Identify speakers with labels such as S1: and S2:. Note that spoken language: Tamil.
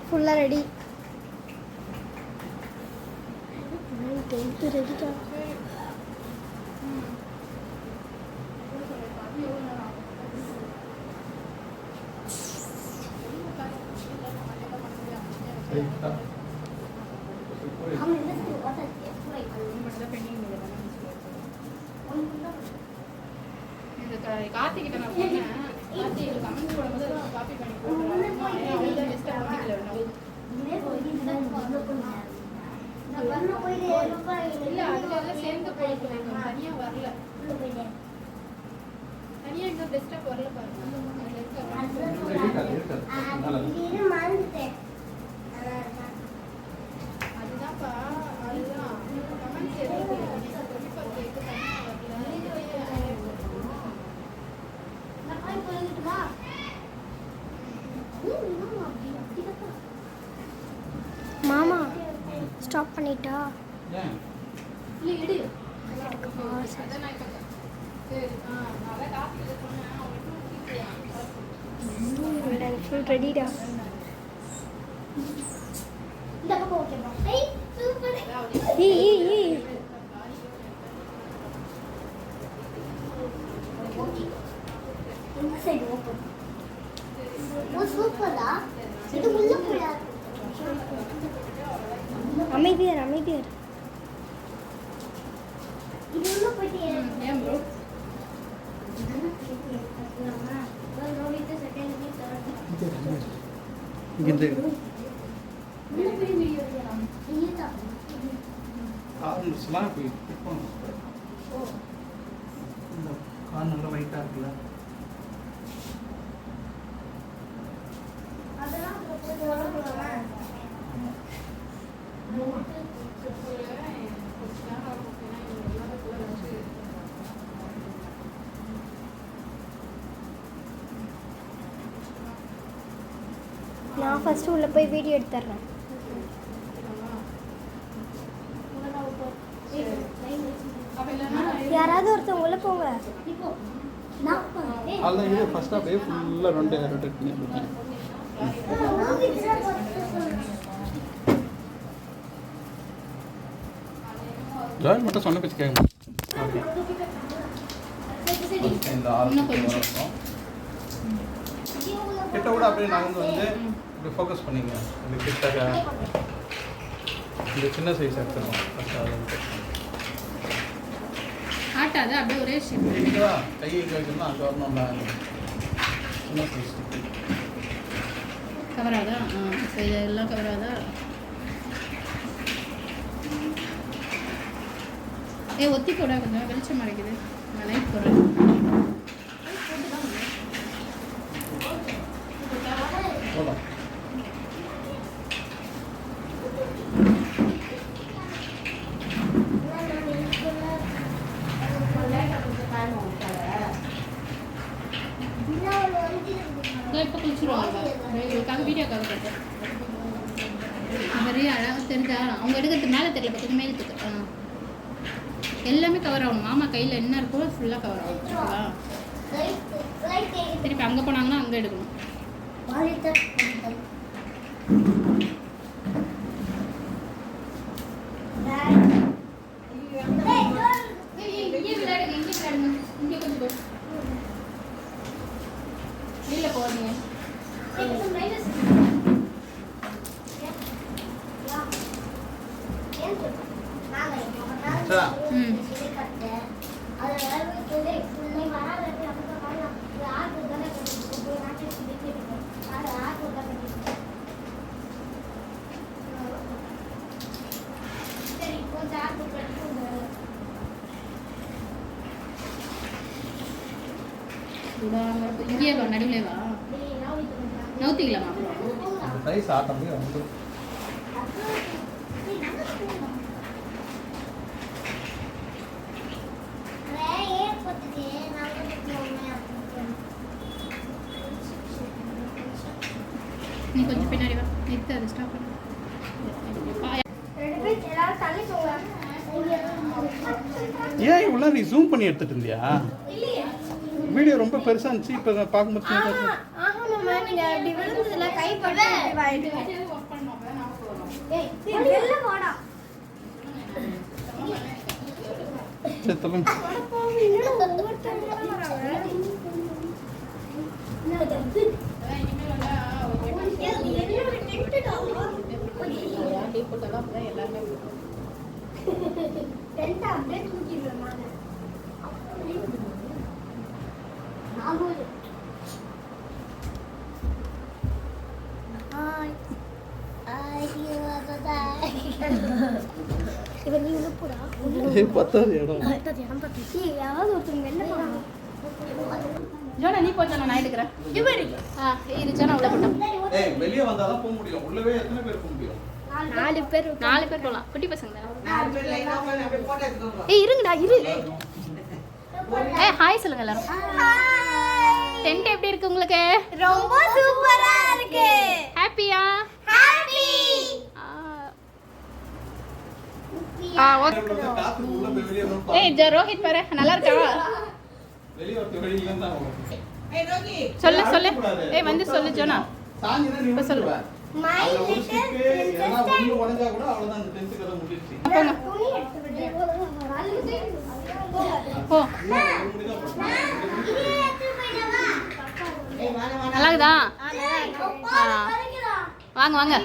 S1: ஃபுல்லாக ரெடி. டென்த்து ரெடிடா.
S2: கார்த்திகிட்ட நான் சொன்னேன், கார்த்திக் கமெண்ட் போடும்போது காப்பி பண்ணி இல்ல அதுல சேர்ந்து போயிருக்கேன், தனியா வரல, தனியா இன்னும் பெஸ்டா வரல பாருங்க. அதுதான்ப்பா, அதுதான் கமெண்ட்ஸ் எதுவும்
S1: மாமா ஸ்டாப் பண்ணிட்டா.
S2: இல்ல எடு அத நான் இப்ப சரி நான் காப்பி சொன்னேன்
S1: அவன் ஃபுல் ரெடிடா.
S3: இந்த பக்கம் ஓகேவா? ஏய் சூப்பர்.
S1: ஏய்
S3: இந்த சைடு ஓபன். ஓ சூப்பரா. இது உள்ள போறாது.
S1: அமைதியார்.
S3: இது உள்ள போயிட்டு
S2: ஏன் ப்ரோ
S4: இங்கே
S3: உள்ள போய் வீடியோ எடுக்கலாம். நீதான்.
S4: கார்னர்ஸ்லாம் போய் பிடிப்போம்.
S3: ஓ
S4: இந்த கார்னரில் ஒயிட்டாக இருக்குல்ல,
S3: அதெல்லாம் போய் வரலாமா?
S1: நான் ஃபர்ஸ்ட் உள்ள போய் வீடியோ எடுத்துறேன். யாராவது ஒருத்தவங்க உள்ள போங்க.
S3: இப்போ நான் போறேன்.
S4: அதில் இது ஃபஸ்ட்டாக அப்படியே ஃபுல்லாக ரொட்டேட் பண்ணி கொடுத்தேன். ஜாயின் மட்டும் சொன்ன பேச்சு கேட்க மாட்டேன். ஓகே, இந்த இருக்கும் கிட்ட கூட அப்படியே நாங்கள் வந்து இப்படி ஃபோக்கஸ் பண்ணிங்க. இந்த கிட்ட இந்த சின்ன சைஸ் எடுத்துருவோம்.
S2: ஆட்டாது அப்படியே ஒரே ஷேப்
S4: கை வைக்கணும், அங்கே வரணும்ல, சின்ன சைஸ்
S2: கவர் ஆகுதா? சரி இதெல்லாம் கவர் ஆகுதா? ஒத்தி போட கொஞ்சம் வெளிச்சம் அடைக்குது. நான் லைட் போடுறேன்.
S4: போதும்.
S2: இப்போ குளிச்சுருவாங்க. இவங்களுக்காக வீடியோக்காக பார்த்தேன். நிறைய அழகாக தெரிஞ்சா அவங்க எடுக்கிறது மேலே தெரியல, பார்த்தீங்கன்னா மேலே தெரியும். எல்லாமே கவர் ஆகணும். மாமா கையில் என்ன இருக்கோ ஃபுல்லாக கவர் ஆகும். ஓகேவா? திருப்பி அங்கே போனாங்கன்னா அங்கே எடுக்கணும். இங்கே கொஞ்சம் போ. வெளியில் போகாதீங்க. இங்கே வா, நடுவில் வா. நவுத்திக்கலாமா?
S4: அந்த சைஸ் ஆட்டோமே வந்து
S2: நீ கொஞ்சம் பின்னாடி வா. நிறுத்து, அது ஸ்டாப் பண்ணு.
S4: ஏன் இவ்வளோ நீ ஜூம் பண்ணி எடுத்துட்டு இருந்தியா? வீடியோ ரொம்ப பெருசாக இருந்துச்சு. இப்போ பார்க்கும்போது சரி தப்பு.
S1: இவன் நீ உள்ள போடா.
S4: பத்தாவது இடம்.
S1: யாராவது ஒருத்தர் வெளில போறாங்க.
S2: ஜோனா நீ போச்சா நான் எடுக்கிறேன். இரு ஜோனா உள்ள போட்டோம்.
S4: ஏய் வெளிய வந்தா தான் போக முடியும். உள்ளவே எத்தனை பேர் போக முடியும்?
S1: 4 பேர்.
S2: 4 பேர் போலாம். குட்டி பசங்க தானே.
S1: ஏய் இருங்கடா இரு.
S2: ஏய் ஹாய் சொல்லுங்க எல்லாரும். டென்ட் எப்படி இருக்கு உங்களுக்கு?
S1: ரொம்ப சூப்பரா இருக்கு.
S2: ஹாப்பியா?
S1: ஹாப்பி.
S2: ஓகே.
S4: காத்து உள்ள போய் வெளிய வந்து
S2: ஏய் ரோஹித் பாரு நல்லா இருக்கா?
S4: வெளிய வரது வெளியில இருந்தா வரும்.
S2: சொல்லு. ஏய் வந்து சொல்லு ஜோனா.
S4: சாஞ்சினா நீ
S2: இப்ப சொல்லு.
S1: மை
S4: அதுல ஒரு
S1: லிட்டில்
S4: ஸ்டிக் ஏன்னா ஒண்ணு உடைஞ்சா கூட அவ்வளவுதான் அந்த டென்ட் கதை முடிஞ்சிருச்சு.
S2: போங்க.
S1: துணி எடுத்து
S2: போ. நல்லா இருக்குதா? வாங்க